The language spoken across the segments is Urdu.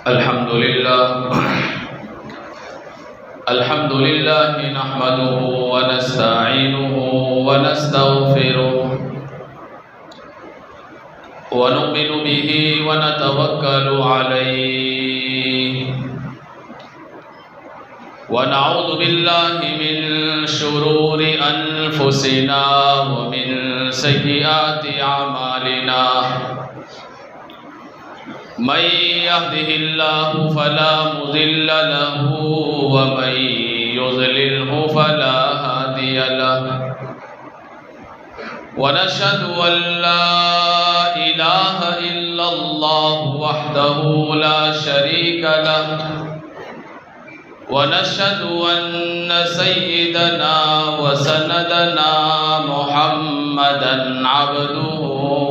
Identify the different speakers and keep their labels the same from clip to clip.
Speaker 1: الحمد لله نحمده ونستعينه ونستغفره ونؤمن به ونتوكل عليه ونعوذ بالله من شرور أنفسنا ومن سيئات أعمالنا من يهده الله فلا مضل له ومن يضلله فلا هادي له ونشهد أن لا إله إلا الله وحده لا شريك له ونشهد أن سيدنا وسندنا محمدا عبده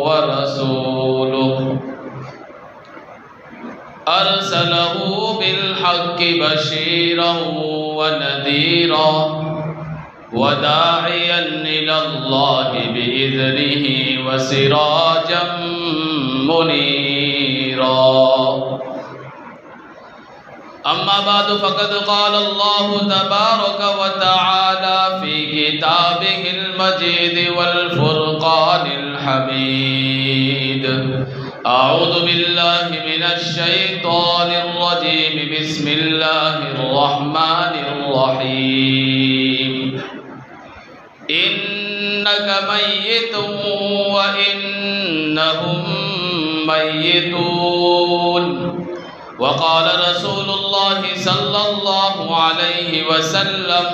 Speaker 1: ورسوله أرسله بالحق بشيرا ونذيرا وداعيا إلى الله بإذنه وسراجا منيرا أما بعد فقد قال الله تبارك وتعالى في كتابه المجيد والفرقان الحميد أعوذ بالله من الشيطان الرجيم بسم الله الرحمن الرحيم إنك ميت وإنهم ميتون وقال رسول الله صلى الله عليه وسلم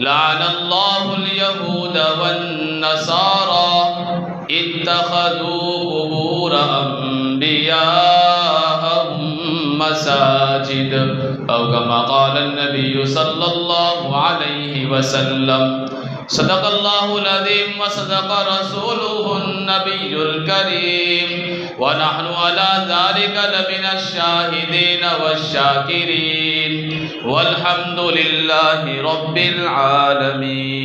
Speaker 1: لعن الله اليهود والنصارى اتخذوا قبور أنبياءهم مساجد أو كما قال النبي صلى الله عليه وسلم صدق الله العظيم وصدق رسوله النبي الكريم ونحن على ذلك لمن الشاهدين والشاكرين والحمد لله رب العالمين.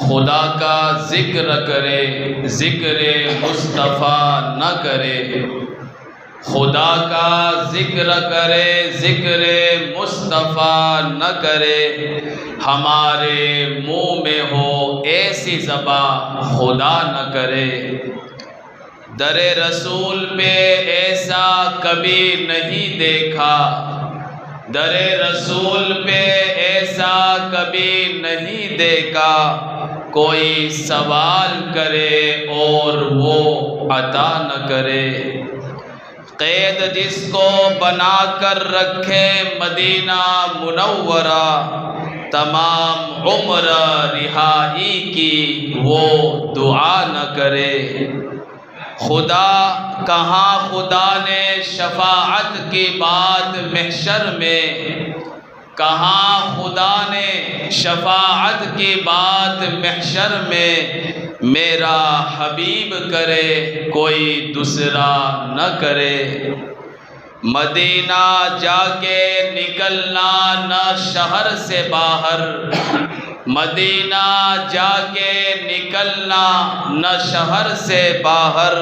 Speaker 1: خدا کا ذکر کرے ذکر مصطفیٰ نہ کرے، خدا کا ذکر کرے ذکر مصطفیٰ نہ کرے، ہمارے منہ میں ہو ایسی زباں خدا نہ کرے. در رسول پہ ایسا کبھی نہیں دیکھا، در رسول پہ ایسا کبھی نہیں دیکھا، کوئی سوال کرے اور وہ عطا نہ کرے. قید جس کو بنا کر رکھے مدینہ منورہ، تمام عمر رہائی کی وہ دعا نہ کرے. خدا کہاں خدا نے شفاعت کی بات محشر میں، کہاں خدا نے شفاعت کی بات محشر میں، میرا حبیب کرے کوئی دوسرا نہ کرے. مدینہ جا کے نکلنا نہ شہر سے باہر، مدینہ جا کے نکلنا نہ شہر سے باہر،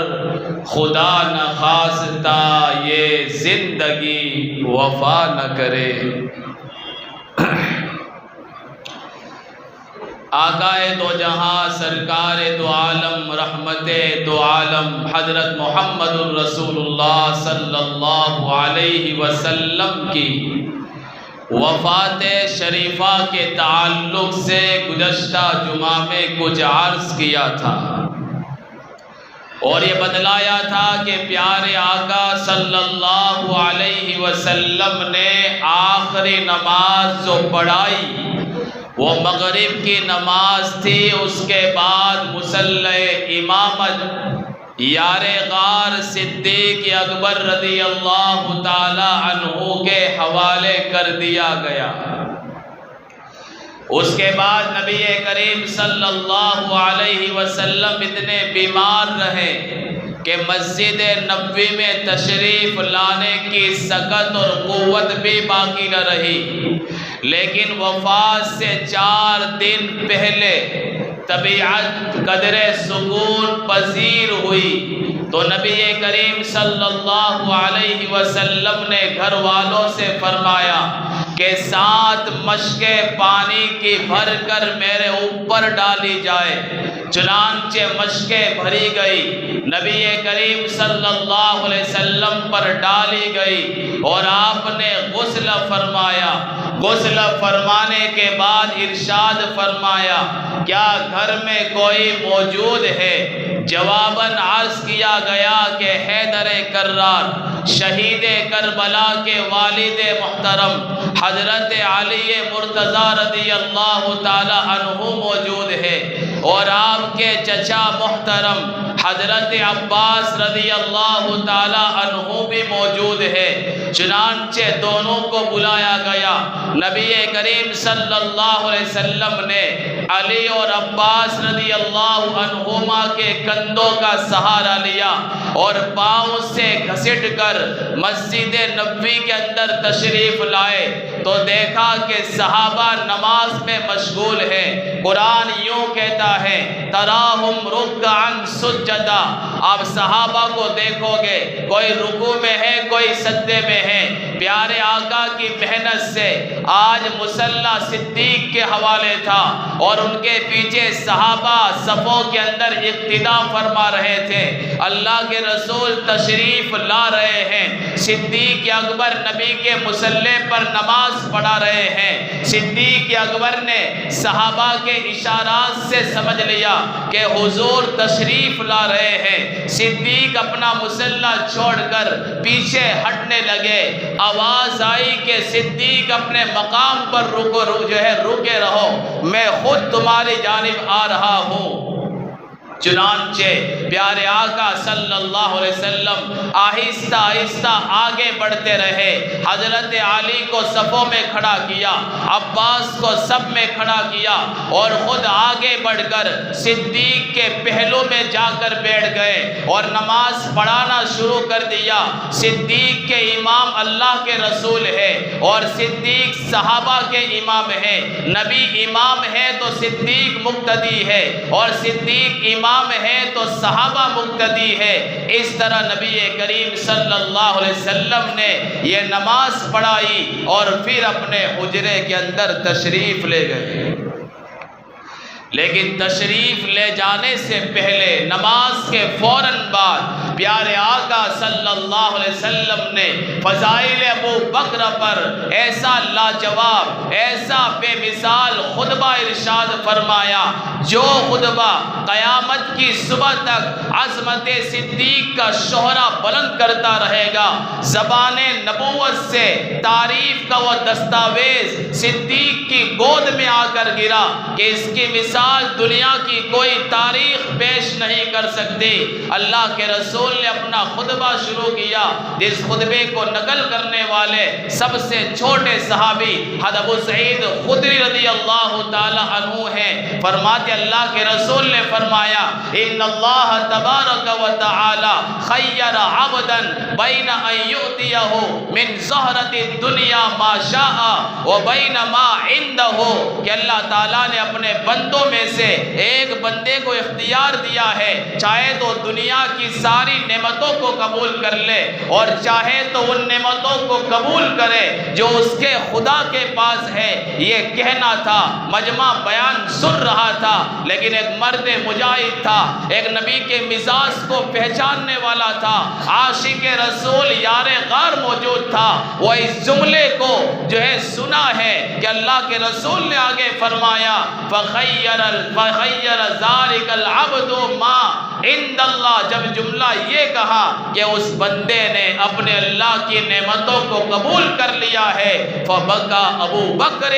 Speaker 1: خدا نہ خواستہ یہ زندگی وفا نہ کرے. آقائے دو جہاں سرکار دو عالم رحمت دو عالم حضرت محمد الرسول اللہ صلی اللہ علیہ وسلم کی وفات شریفہ کے تعلق سے گزشتہ جمعہ میں کچھ عرض کیا تھا اور یہ بتلایا تھا کہ پیارے آقا صلی اللہ علیہ وسلم نے آخری نماز جو پڑھائی وہ مغرب کی نماز تھی. اس کے بعد مصلی امامت یار غار صدیق اکبر رضی اللہ تعالی عنہ کے حوالے کر دیا گیا. اس کے بعد نبی کریم صلی اللہ علیہ وسلم اتنے بیمار رہے کہ مسجد نبوی میں تشریف لانے کی سکت اور قوت بھی باقی نہ رہی، لیکن وفات سے 4 دن پہلے طبیعت قدر سکون پذیر ہوئی تو نبی کریم صلی اللہ علیہ وسلم نے گھر والوں سے فرمایا کہ 7 مشکیں پانی کی بھر کر میرے اوپر ڈالی جائے۔ چنانچہ مشکیں بھری گئی، نبی کریم صلی اللہ علیہ وسلم پر ڈالی گئی اور آپ نے غسل فرمایا۔ غسل فرمانے کے بعد ارشاد فرمایا کیا گھر میں کوئی موجود ہے؟ جواباً عرض کیا گیا کہ حیدر کرار شہید کربلا کے والد محترم حضرت علی مرتضیٰ رضی اللہ تعالی عنہ موجود ہے اور آپ کے چچا محترم حضرت عباس رضی اللہ تعالی عنہ بھی موجود ہے۔ چنانچہ دونوں کو بلایا گیا۔ نبی کریم صلی اللہ علیہ وسلم نے علی اور عباس رضی اللہ عنہما کے کندھوں کا سہارا لیا اور پاؤں سے گھسٹ کر مسجد نبوی کے اندر تشریف لائے تو دیکھا کہ صحابہ نماز میں مشغول ہیں۔ قرآن یوں کہتا ہے تراہم رکعا سجدا، آپ صحابہ کو دیکھو گے کوئی رکوع میں ہے کوئی سجدے میں ہے۔ پیارے آقا کی محنت سے آج مصلی صدیق کے حوالے تھا اور ان کے پیچھے صحابہ صفوں کے اندر اقتدا فرما رہے تھے۔ اللہ کے رسول تشریف لا رہے ہیں، صدیق اکبر نبی کے مصلی پر نماز پڑھا رہے ہیں۔ صدیق اکبر نے صحابہ کے اشارات سے سمجھ لیا کہ حضور تشریف لا رہے ہیں۔ صدیق اپنا مصلی چھوڑ کر پیچھے ہٹنے لگے۔ آواز آئی کہ صدیق اپنے مقام پر رکے رہو، میں خود تمہاری جانب آ رہا ہوں۔ چنانچہ پیارے آقا صلی اللہ علیہ وسلم آہستہ آہستہ آگے بڑھتے رہے۔ حضرت علی کو صفوں میں کھڑا کیا، عباس کو سب میں کھڑا کیا اور خود آگے بڑھ کر صدیق کے پہلو میں جا کر بیٹھ گئے اور نماز پڑھانا شروع کر دیا۔ صدیق کے امام اللہ کے رسول ہے اور صدیق صحابہ کے امام ہے۔ نبی امام ہے تو صدیق مقتدی ہے اور صدیق امام ہے تو صحابہ مقتدی ہے۔ اس طرح نبی کریم صلی اللہ علیہ وسلم نے یہ نماز پڑھائی اور پھر اپنے حجرے کے اندر تشریف لے گئے۔ لیکن تشریف لے جانے سے پہلے نماز کے فوراً بعد پیارے آقا صلی اللہ علیہ وسلم نے فضائل ابو بکر پر ایسا لاجواب ایسا بے مثال خطبہ ارشاد فرمایا جو خطبہ قیامت کی صبح تک عظمت صدیق کا شہرہ بلند کرتا رہے گا۔ زبان نبوت سے تعریف کا وہ دستاویز صدیق کی گود میں آ کر گرا کہ اس کی مثال دنیا کی کوئی تاریخ پیش نہیں کر سکتی۔ اللہ کے رسول نے اپنا خطبہ شروع کیا، جس خطبے کو نقل کرنے والے سب سے چھوٹے صحابی حضرت ابو سعید خدری رضی اللہ تعالی عنہ ہیں۔ فرماتے اللہ کے رسول نے فرمایا ان اللہ تبارک و تعالی خیر عبدا بین ان یؤتیہ من زہرۃ الدنیا ما شاء و بین ما عنده، کہ اللہ تعالیٰ نے اپنے بندوں میں سے ایک بندے کو اختیار دیا ہے، چاہے تو دنیا کی ساری نعمتوں کو قبول کر لے اور چاہے تو ان نعمتوں کو قبول کرے جو اس کے خدا کے پاس ہے۔ یہ کہنا تھا، مجمع بیان سن رہا تھا، لیکن ایک مرد مجاہد تھا، ایک نبی کے مزاج کو پہچاننے والا تھا، عاشق رسول یار غار موجود تھا۔ وہ اس جملے کو سنا ہے کہ اللہ کے رسول نے آگے فرمایا فخیر ذالک العبد ما عند اللہ، جب جملہ یہ کہا کہ اس بندے نے اپنے اللہ کی نعمتوں کو قبول کر لیا ہے، فبکا ابو بکر،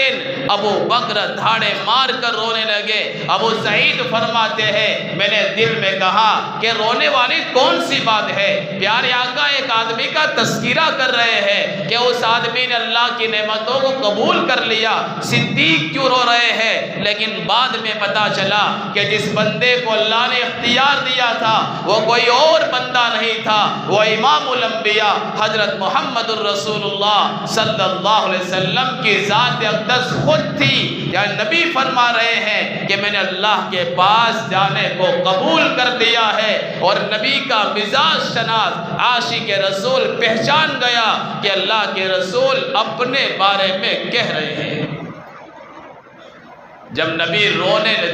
Speaker 1: ابو بکر دھاڑے مار کر رونے لگے۔ ابو سعید فرماتے ہیں میں نے دل میں کہا کہ رونے والی کون سی بات ہے؟ پیارے آقا ایک آدمی کا تذکرہ کر رہے ہیں کہ اس آدمی نے اللہ کی نعمتوں کو قبول کر لیا، صدیق کیوں رو رہے ہیں؟ لیکن بعد میں پتا چلا کہ جس بندے بندے کو اللہ نے اختیار دیا تھا وہ کوئی اور بندہ نہیں تھا، وہ امام الانبیاء حضرت محمد الرسول اللہ صلی اللہ علیہ وسلم کی ذات اقدس خود تھی۔ یا نبی فرما رہے ہیں کہ میں نے اللہ کے پاس جانے کو قبول کر لیا ہے، اور نبی کا مزاج شناس عاشق رسول پہچان گیا کہ اللہ کے رسول اپنے بارے میں کہہ رہے ہیں۔ جب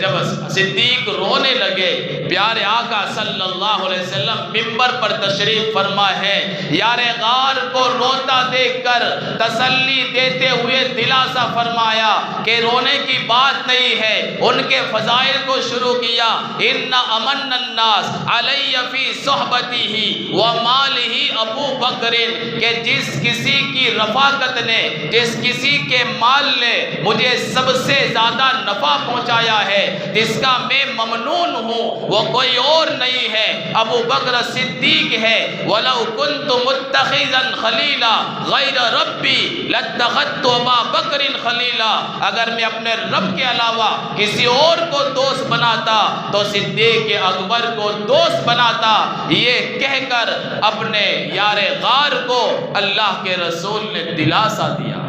Speaker 1: جب صدیق رونے لگے، پیارے آقا صلی اللہ علیہ وسلم منبر پر تشریف فرما ہے، یار غار کو روتا دیکھ کر تسلی دیتے ہوئے دلاسا فرمایا کہ رونے کی بات نہیں ہے۔ ان کے فضائل کو شروع کیا، ان امن الناس علی فی صحبتہ و مالہ ابو بکر، کہ جس کسی کی رفاقت نے، جس کسی کے مال نے مجھے سب سے زیادہ نفع پہنچایا ہے، جس کا میں ممنون ہوں، وہ کوئی اور نہیں ہے، ابو بکر صدیق ہے۔ وَلَوْ كُنْتُ مُتَّخِذًا خَلِيلًا غَيْرَ رَبِّي لَاتَّخَذْتُ أَبَا بَكْرٍ خَلِيلًا، اگر میں اپنے رب کے علاوہ کسی اور کو دوست بناتا تو صدیق اکبر کو دوست بناتا۔ یہ کہہ کر اپنے یار غار کو اللہ کے رسول نے دلاسا دیا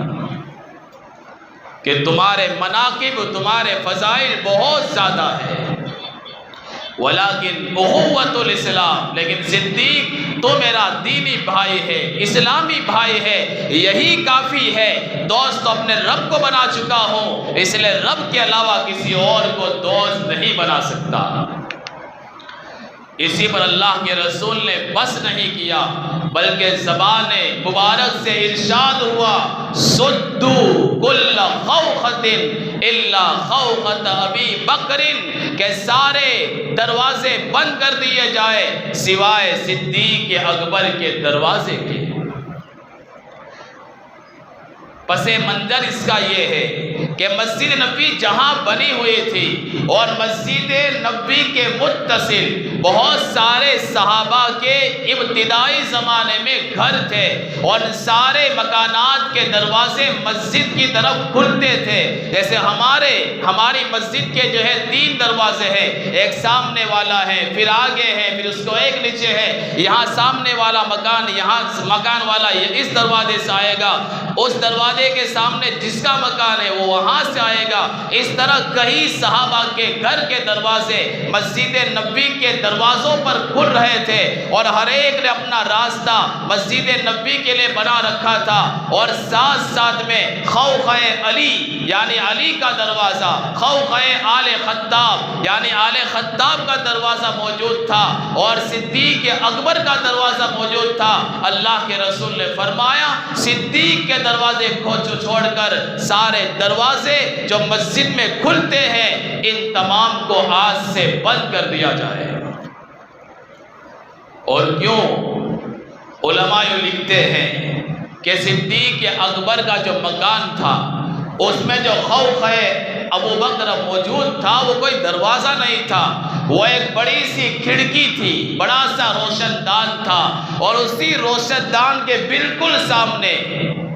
Speaker 1: کہ تمہارے مناقب، تمہارے فضائل بہت زیادہ ہے، ولیکن اخوۃ الاسلام، لیکن صدیق تو میرا دینی بھائی ہے، اسلامی بھائی ہے، یہی کافی ہے۔ دوست اپنے رب کو بنا چکا ہوں، اس لیے رب کے علاوہ کسی اور کو دوست نہیں بنا سکتا۔ اسی پر اللہ کے رسول نے بس نہیں کیا، بلکہ زبان مبارک سے ارشاد ہوا، سدو کل خوخت الا خوخت ابی بکر، کہ سارے دروازے بند کر دیے جائے سوائے صدیق اکبر کے دروازے کے۔ پس منظر اس کا یہ ہے کہ مسجد نبوی جہاں بنی ہوئی تھی اور مسجد نبوی کے متصل بہت سارے صحابہ کے ابتدائی زمانے میں گھر تھے، اور سارے مکانات کے دروازے مسجد کی طرف کھلتے تھے۔ جیسے ہماری مسجد کے جو ہے 3 دروازے ہیں، ایک سامنے والا ہے، پھر آگے ہے، پھر اس کو ایک نیچے ہے، یہاں سامنے والا مکان، یہاں مکان والا اس دروازے سے آئے گا، اس دروازے کے سامنے جس کا مکان ہے وہ وہاں سے آئے گا۔ اس طرح کئی صحابہ کے گھر کے دروازے مسجد نبوی کے دروازوں پر کھل رہے تھے، اور ہر ایک نے اپنا راستہ مسجد نبوی کے لیے بنا رکھا تھا، اور ساتھ ساتھ میں خوخہ علی یعنی علی کا دروازہ، خوخہ آل خطاب یعنی آل خطاب کا دروازہ موجود تھا، اور صدیق اکبر کا دروازہ موجود تھا۔ اللہ کے رسول نے فرمایا صدیق کے دروازے کو چھوڑ کر سارے دروازے جو مسجد میں کھلتے ہیں ان تمام کو آج سے بند کر دیا جائے۔ اور کیوں؟ علماء لکھتے ہیں کہ صدیق اکبر کا جو مکان تھا اس میں جو خوخہ ابو بکر موجود تھا وہ کوئی دروازہ نہیں تھا، وہ ایک بڑی سی کھڑکی تھی، بڑا سا روشن دان تھا، اور اسی روشن دان کے بالکل سامنے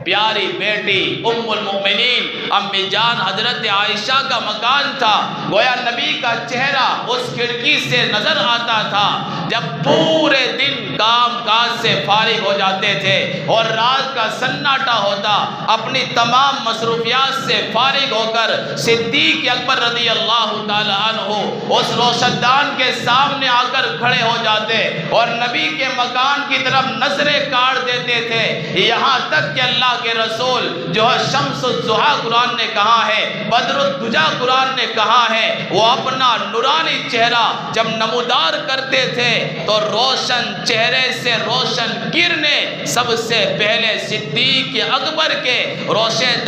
Speaker 1: پیاری بیٹی ام المؤمنین امی جان حضرت عائشہ کا مکان تھا۔ گویا نبی کا چہرہ اس کھڑکی سے نظر آتا تھا جب پورے دن کام کاج سے فارغ ہو جاتے تھے اور رات کا سناٹا ہوتا، اپنی تمام مصروفیات سے فارغ ہو کر صدیق اکبر رضی اللہ تعالی عنہ اس روشن دان کے سامنے آ کر کھڑے ہو جاتے اور نبی کے مکان کی طرف نظریں کاٹ دیتے تھے، یہاں تک کہ اللہ کے رسول جو ہے شمس الضحیٰ قرآن نے کہا ہے، بدر الدجا قرآن نے کہا ہے، وہ اپنا نورانی چہرہ جب نمودار کرتے تھے تو روشن چہرے سے روشن کرنے سب سے پہلے صدیق اکبر کے روشن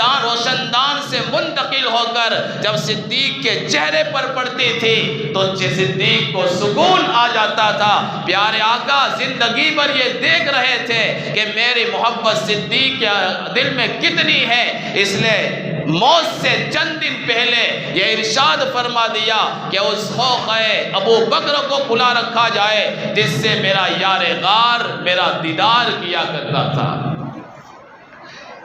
Speaker 1: دان سے منتقل ہو کر جب صدیق کے چہرے پر پڑتی تھی تو صدیق کو سکون آ جاتا تھا۔ پیارے آقا زندگی بھر یہ دیکھ رہے تھے کہ میری محبت صدیق کے دل میں کتنی ہے، اس لیے موت سے چند دن پہلے یہ ارشاد فرما دیا کہ اس خوخہ ابو بکر کو کھلا رکھا جائے جس سے میرا یار غار میرا دیدار کیا کرتا تھا۔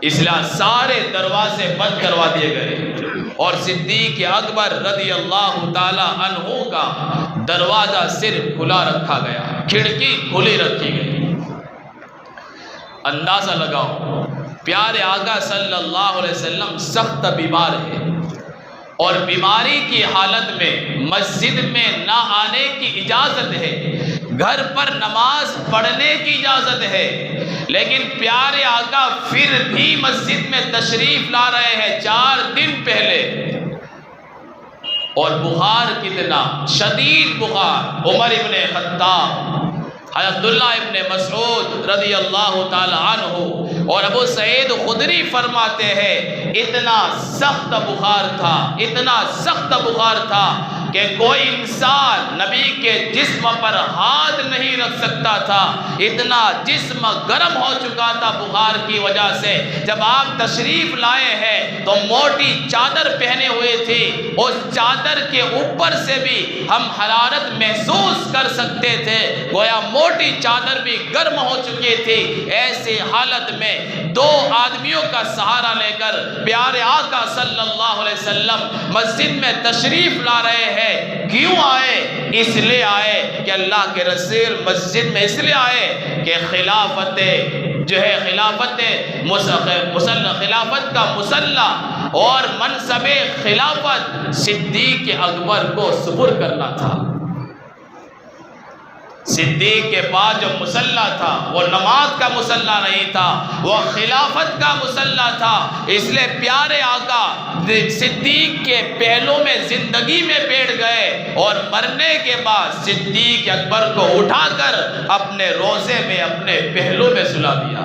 Speaker 1: اس لیے سارے دروازے بند کروا دیے گئے اور صدیق اکبر رضی اللہ تعالی عنہ کا دروازہ صرف کھلا رکھا گیا، کھڑکی کھلی رکھی گئی۔ اندازہ لگاؤ، پیارے آقا صلی اللہ علیہ وسلم سخت بیمار ہے اور بیماری کی حالت میں مسجد میں نہ آنے کی اجازت ہے، گھر پر نماز پڑھنے کی اجازت ہے، لیکن پیارے آقا پھر بھی مسجد میں تشریف لا رہے ہیں 4 دن پہلے، اور بخار کتنا شدید بخار۔ عمر ابن خطاب، عبداللہ ابن مسعود رضی اللہ تعالی عنہ اور ابو سعید خدری فرماتے ہیں اتنا سخت بخار تھا، اتنا سخت بخار تھا کہ کوئی انسان نبی کے جسم پر ہاتھ نہیں رکھ سکتا تھا، اتنا جسم گرم ہو چکا تھا بخار کی وجہ سے۔ جب آپ تشریف لائے ہیں تو موٹی چادر پہنے ہوئے تھی، اس چادر کے اوپر سے بھی ہم حرارت محسوس کر سکتے تھے، گویا موٹی چادر بھی گرم ہو چکی تھی۔ ایسی حالت میں 2 آدمیوں کا سہارا لے کر پیارے آقا صلی اللہ علیہ وسلم مسجد میں تشریف لا رہے ہیں۔ کیوں آئے؟ اس لیے آئے کہ اللہ کے رسول مسجد میں اس لیے آئے کہ خلافت جو ہے خلافت کا مسلح اور منصب خلافت صدیق اکبر کو سپرد کرنا تھا۔ صدیق کے پاس جو مسلح تھا وہ نماز کا مسلح نہیں تھا، وہ خلافت کا مسلح تھا۔ اس لیے پیارے آقا صدیق کے پہلو میں زندگی میں بیٹھ گئے اور مرنے کے بعد صدیق اکبر کو اٹھا کر اپنے روضے میں اپنے پہلو میں سلا دیا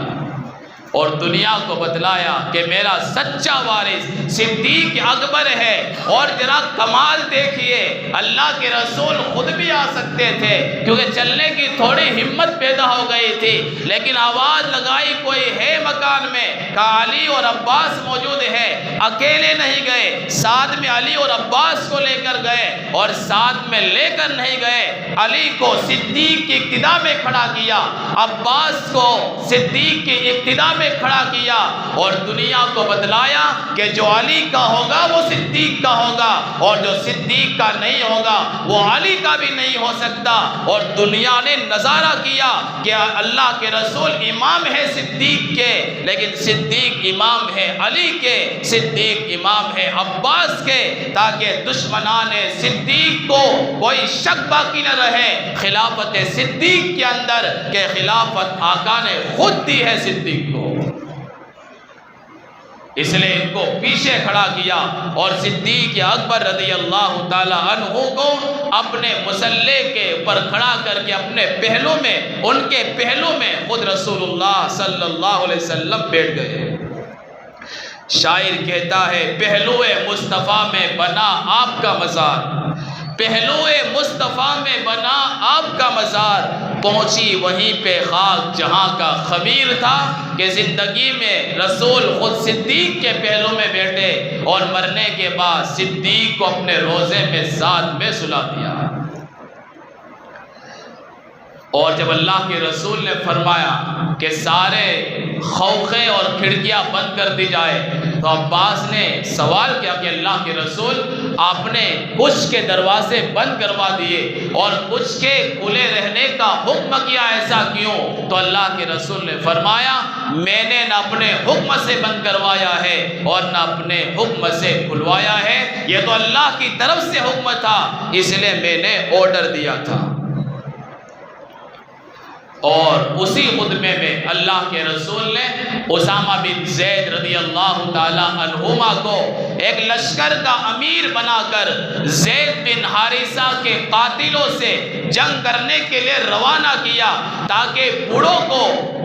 Speaker 1: اور دنیا کو بتلایا کہ میرا سچا وارث صدیق اکبر ہے۔ اور ذرا کمال دیکھیے، اللہ کے رسول خود بھی آ سکتے تھے کیونکہ چلنے کی تھوڑی ہمت پیدا ہو گئی تھی، لیکن آواز لگائی کوئی ہے مکان میں، کہا علی اور عباس موجود ہے، اکیلے نہیں گئے، ساتھ میں علی اور عباس کو لے کر گئے، اور ساتھ میں لے کر نہیں گئے، علی کو صدیق کی ابتدا میں کھڑا کیا، عباس کو صدیق کی ابتدا میں کھڑا کیا، اور دنیا کو بتلایا کہ جو علی کا ہوگا وہ صدیق کا ہوگا، اور جو صدیق کا نہیں ہوگا وہ علی کا بھی نہیں ہو سکتا۔ اور دنیا نے نظارہ کیا کہ اللہ کے رسول امام ہے صدیق کے، لیکن صدیق امام ہے علی کے، صدیق امام ہے عباس کے، تاکہ دشمنان صدیق کو کوئی شک باقی نہ رہے خلافت صدیق کے اندر کہ خلافت آقا نے خود دی ہے صدیق کو۔ اس لیے ان کو پیچھے کھڑا کیا اور صدیق اکبر رضی اللہ تعالی عنہ کو اپنے مسلح کے پر کھڑا کر کے اپنے پہلو میں، ان کے پہلو میں خود رسول اللہ صلی اللہ علیہ وسلم بیٹھ گئے۔ شاعر کہتا ہے پہلو مصطفیٰ میں بنا آپ کا مزار، پہلو مصطفیٰ میں بنا آپ کا مزار، پہنچی وہیں پہ خاک جہاں کا خمیر تھا، کہ زندگی میں رسول خود صدیق کے پہلو میں بیٹھے اور مرنے کے بعد صدیق کو اپنے روضے میں ساتھ میں سلا دیا۔ اور جب اللہ کے رسول نے فرمایا کہ سارے خوخے اور کھڑکیاں بند کر دی جائے، تو عباس نے سوال کیا کہ اللہ کے رسول آپ نے کچھ کے دروازے بند کروا دیے اور کچھ کے کھلے رہنے کا حکم کیا، ایسا کیوں؟ تو اللہ کے رسول نے فرمایا میں نے نہ اپنے حکم سے بند کروایا ہے اور نہ اپنے حکم سے کھلوایا ہے، یہ تو اللہ کی طرف سے حکم تھا، اس لیے میں نے آرڈر دیا تھا۔ اور اسی خطبے میں اللہ کے رسول نے اسامہ بن زید رضی اللہ تعالی عنہما کو ایک لشکر کا امیر بنا کر زید بن حارثہ کے قاتلوں سے جنگ کرنے کے لیے روانہ کیا، تاکہ بوڑھوں کو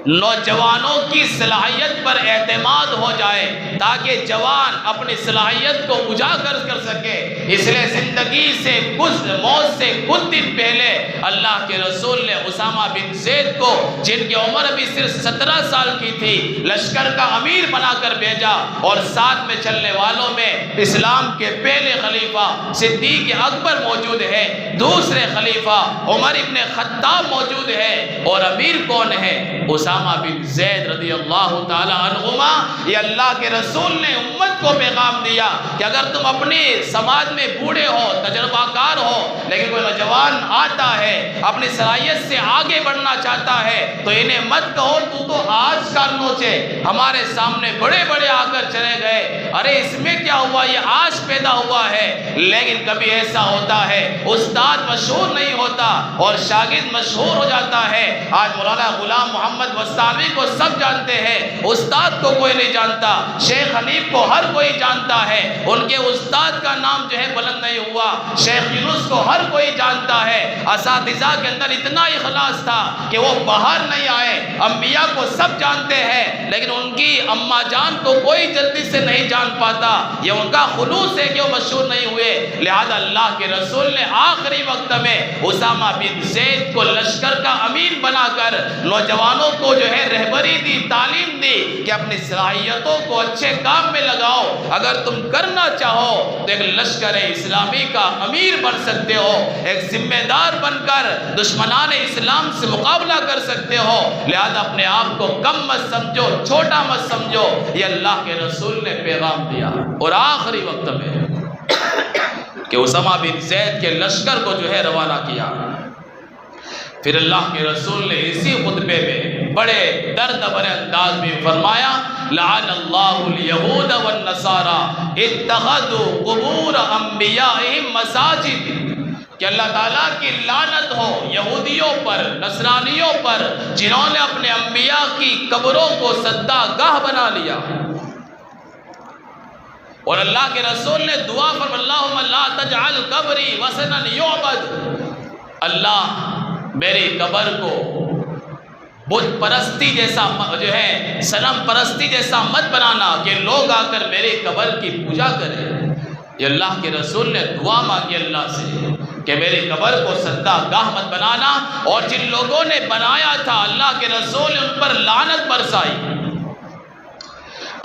Speaker 1: نوجوانوں کی صلاحیت پر اعتماد ہو جائے، تاکہ جوان اپنی صلاحیت کو اجاگر کر سکے۔ اس لیے زندگی سے موت سے کچھ دن پہلے اللہ کے رسول نے اسامہ بن زید کو، جن کی عمر ابھی صرف 17 سال کی تھی، لشکر کا امیر بنا کر بھیجا، اور ساتھ میں چلنے والوں میں اسلام کے پہلے خلیفہ صدیق اکبر موجود ہے، دوسرے خلیفہ عمر ابن خطاب موجود ہے، اور امیر کون ہے؟ اسامہ اسامہ بن زید رضی اللہ تعالی عنہما، یہ اللہ کے رسول نے امت کو پیغام دیا کہ اگر تم اپنی سماج میں بوڑھے ہو، تجربہ کار ہو، لیکن کوئی نوجوان آتا ہے اپنی صلاحیت سے آگے بڑھنا چاہتا ہے، تو انہیں مت کہو تو آج کا نوچے، ہمارے سامنے بڑے بڑے آ کر چلے گئے، ارے اس میں کیا ہوا، یہ آج پیدا ہوا ہے۔ لیکن کبھی ایسا ہوتا ہے استاد مشہور نہیں ہوتا اور شاگرد مشہور ہو جاتا ہے۔ آج مولانا غلام محمد وستانوی کو سب جانتے ہیں، استاد کو کوئی نہیں جانتا، شیخ حنیف کو ہر کوئی جانتا ہے، ان کے استاد کا نام جو ہے بلند نہیں ہوا، شیخ یونس کو ہر کوئی جانتا ہے۔ اساتذہ کے اندر اتنا اخلاص تھا کہ وہ باہر نہیں آئے، انبیاء کو سب جانتے ہیں لیکن ان کی اماں جان کو کوئی جلدی سے نہیں جان پاتا، یہ ان کا خلوص ہے کہ وہ مشہور نہیں ہوئے۔ لہذا اللہ کے رسول نے آخری وقت میں اسامہ بن زید کو لشکر کا امین بنا کر نوجوانوں کو جو ہے رہبری دی، تعلیم دی کہ اپنی صلاحیتوں کو اچھے کام میں لگاؤ، اگر تم کرنا چاہو تو ایک لشکر اسلامی کا امیر بن سکتے ہو، ایک ذمہ دار بن کر دشمنان اسلام سے مقابلہ کر سکتے ہو، لہذا اپنے آپ کو کم مت سمجھو، چھوٹا مت سمجھو۔ یہ اللہ کے رسول نے پیغام دیا۔ اور آخری وقت میں کہ اسامہ بن زید کے لشکر کو جو ہے روانہ کیا، پھر اللہ کے رسول نے اسی خطبے میں بڑے درد بھرے انداز میں فرمایا، لعن اللہ الیہود والنصارى اتخذوا قبور انبیائہم مساجد، کہ اللہ تعالیٰ کی لعنت ہو یہودیوں پر، نصرانیوں پر، جنہوں نے اپنے انبیاء کی قبروں کو سجدہ گاہ بنا لیا۔ اور اللہ کے رسول نے دعا فرمائی، اللہم لا تجعل قبری وثنا یعبد، اللہ میری قبر کو بت پرستی جیسا جو ہے، صنم پرستی جیسا مت بنانا کہ لوگ آ کر میری قبر کی پوجا کریں۔ یہ اللہ کے رسول نے دعا مانگی اللہ سے کہ میری قبر کو سجدہ گاہ مت بنانا، اور جن لوگوں نے بنایا تھا اللہ کے رسول نے ان پر لعنت برسائی۔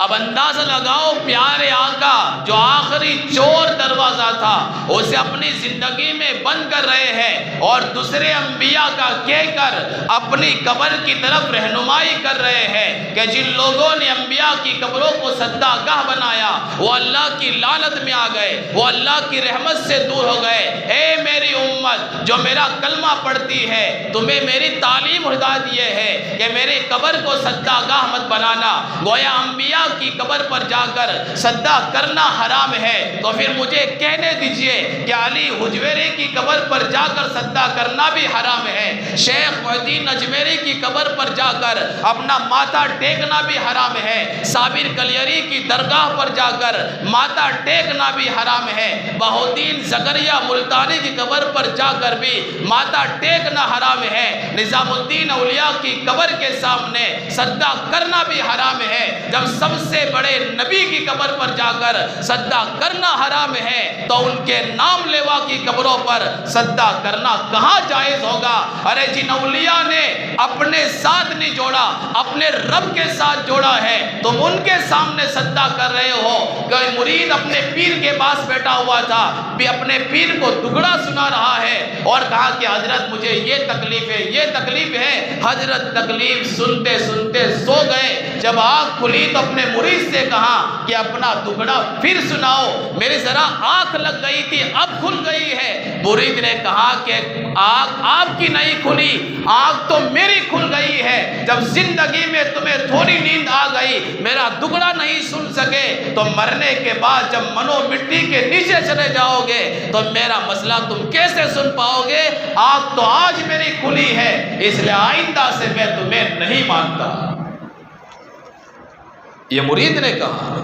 Speaker 1: اب اندازہ لگاؤ، پیارے آقا جو آخری چور دروازہ تھا اسے اپنی زندگی میں بند کر رہے ہیں، اور دوسرے انبیاء کا کہہ کر اپنی قبر کی طرف رہنمائی کر رہے ہیں کہ جن لوگوں نے انبیاء کی قبروں کو سجدہ گاہ بنایا وہ اللہ کی لعنت میں آ گئے، وہ اللہ کی رحمت سے دور ہو گئے۔ اے میری امت جو میرا کلمہ پڑھتی ہے، تمہیں میری تعلیم ہدایت یہ ہے کہ میری قبر کو سجدہ گاہ مت بنانا۔ گویا انبیاء کی قبر پر جا کر سجدہ کرنا حرام ہے، تو پھر مجھے کہنے دیجئے کہ علی حجویری کی قبر پر جا کر سجدہ کرنا بھی حرام ہے، شیخ محی الدین اجمیری کی قبر پر جا کر اپنا ماتھا ٹیکنا بھی حرام ہے، صابر کلیری کی درگاہ پر جا کر ماتھا ٹیکنا بھی حرام ہے، بہاء الدین زکریا ملتانی کی قبر پر جا کر بھی ماتھا ٹیکنا حرام ہے، نظام الدین اولیاء کی قبر کے سامنے سجدہ کرنا بھی حرام ہے۔ جب سب سے بڑے نبی کی قبر پر جا کر سجدہ کرنا حرام ہے تو ان کے نام لیوا کی قبروں پر سجدہ کرنا کہاں جائز ہوگا؟ ارے جن اولیاء نے اپنے ساتھ نہیں جوڑا، اپنے رب کے ساتھ جوڑا ہے، تم ان کے سامنے سجدہ کر رہے ہو۔ کوئی مرید اپنے پیر کے پاس بیٹھا ہوا تھا، بھی اپنے پیر کو دگڑا سنا رہا ہے اور کہا کہ حضرت مجھے یہ تکلیف ہے، یہ تکلیف ہے۔ حضرت تکلیف سنتے سنتے سو گئے، جب آنکھ کھلی تو اپنے مرید سے کہا کہ اپنا دگڑا پھر سناؤ، میری ذرا آنکھ لگ گئی تھی اب کھل گئی ہے۔ مرید نے کہا کہ آنکھ آپ کی نہیں کھلی، آنکھ تو میری کھل گئی ہے۔ جب زندگی میں تمہیں تھوڑی نیند آ گئی، میرا دگڑا نہیں سن سکے، تو مرنے کے بعد جب منو مٹی کے نیچے چلے جاؤ گے تو میرا مسئلہ تم کیسے سن پاؤ گے؟ آنکھ تو آج میری کھلی ہے، اس لیے آئندہ سے میں تمہیں نہیں مانتا۔ یہ مرید نے کہا،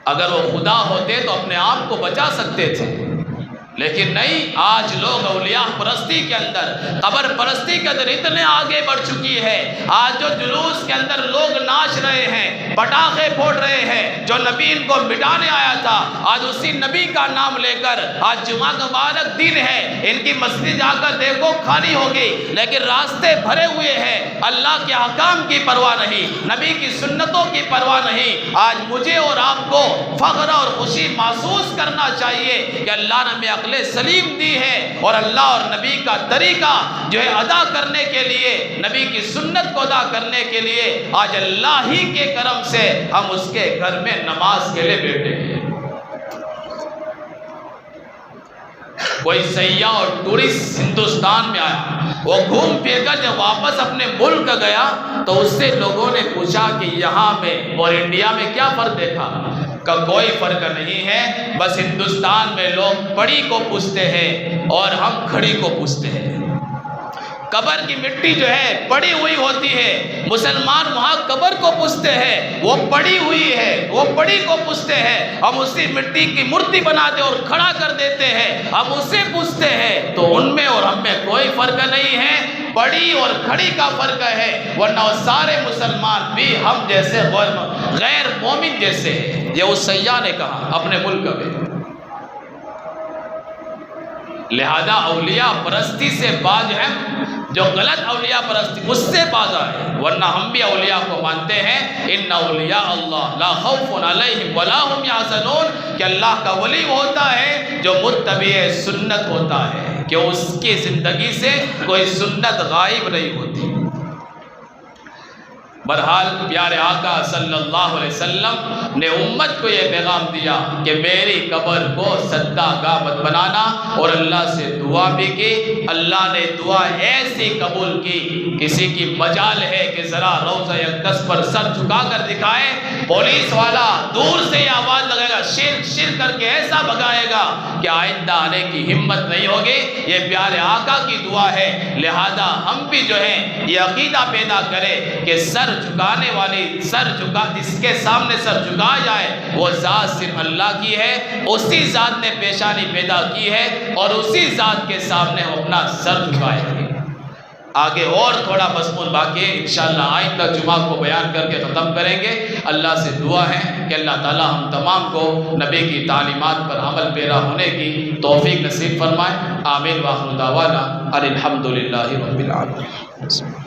Speaker 1: اگر وہ خدا ہوتے تو اپنے آپ کو بچا سکتے تھے، لیکن نہیں۔ آج لوگ اولیاء پرستی کے اندر، قبر پرستی کے اندر اتنے آگے بڑھ چکی ہے۔ آج جو جلوس کے اندر لوگ ناچ رہے ہیں، پٹاخے پھوڑ رہے ہیں، جو نبی ان کو مٹانے آیا تھا آج اسی نبی کا نام لے کر، آج جمعہ کا مبارک دن ہے، ان کی مسجد جا کر دیکھو خالی ہوگی، لیکن راستے بھرے ہوئے ہیں، اللہ کے احکام کی پرواہ نہیں، نبی کی سنتوں کی پرواہ نہیں۔ آج مجھے اور آپ کو فخر اور خوشی محسوس کرنا چاہیے کہ اللہ نے ہمیں عقل سلیم دی ہے اور اللہ اور نبی کا طریقہ جو ہے ادا کرنے کے لیے، نبی کی سنت کو ادا کرنے کے لیے آج اللہ ہی کے کرم سے ہم اس کے گھر میں نماز کے لیے بیٹھے ہیں۔ کوئی سیاح اور ٹورسٹ ہندوستان میں آیا، وہ گھوم پھر کر جب واپس اپنے ملک گیا تو اس سے لوگوں نے پوچھا کہ یہاں میں اور انڈیا میں کیا فرق دیکھا؟ کہ کوئی فرق نہیں ہے، بس ہندوستان میں لوگ پڑی کو پوچھتے ہیں اور ہم کھڑی کو پوچھتے ہیں۔ قبر کی مٹی جو ہے پڑی ہوئی ہوتی ہے، مسلمان وہاں قبر کو پوچھتے ہیں، وہ پڑی ہوئی ہے، وہ پڑی کو پوچھتے ہیں۔ ہم اسی مٹی کی مورتی بناتے اور کھڑا کر دیتے ہیں، ہم اسے پوچھتے ہیں۔ تو ان میں اور ہم میں کوئی فرق نہیں ہے، پڑی اور کھڑی کا فرق ہے، ورنہ وہ سارے مسلمان بھی ہم جیسے غیر مومن جیسے ہیں۔ یہ اس سیاح نے کہا اپنے ملک میں۔ لہذا اولیاء پرستی سے باز ہیں، جو غلط اولیاء پرستی اس سے باز آئے، ورنہ ہم بھی اولیاء کو مانتے ہیں۔ ان اولیاء اللہ لا خوف علیہم ولا هم یحزنون، کہ اللہ کا ولی ہوتا ہے جو متبع سنت ہوتا ہے، کہ اس کی زندگی سے کوئی سنت غائب نہیں ہوتی۔ بہرحال پیارے آقا صلی اللہ علیہ وسلم نے امت کو یہ پیغام دیا کہ میری قبر کو صدقہ گاہ مت بنانا، اور اللہ سے دعا بھی کی۔ اللہ نے دعا ایسی قبول کی، کسی کی مجال ہے کہ ذرا روضہ اقدس پر سر جھکا کر دکھائے، پولیس والا دور سے یہ آواز لگائے گا، شرک شرک کر کے ایسا بھگائے گا کہ آئندہ آنے کی ہمت نہیں ہوگی۔ یہ پیارے آقا کی دعا ہے، لہذا ہم بھی جو ہے یہ عقیدہ پیدا کریں کہ سر جھکانے والی، سر جھکا جس کے سامنے سر جھکا جائے وہ ذات صرف اللہ کی ہے، اسی ذات نے پیشانی پیدا کی ہے اور اسی ذات کے سامنے ہم اپنا سر جھکائیں گے۔ آگے اور تھوڑا مضمون باقی ہے، انشاءاللہ آئندہ جمعہ کو بیان کر کے ختم کریں گے۔ اللہ سے دعا ہے کہ اللہ تعالی ہم تمام کو نبی کی تعلیمات پر عمل پیرا ہونے کی توفیق نصیب فرمائے۔ آمین۔ وآخر دعوانا ان الحمد للہ رب العالمین۔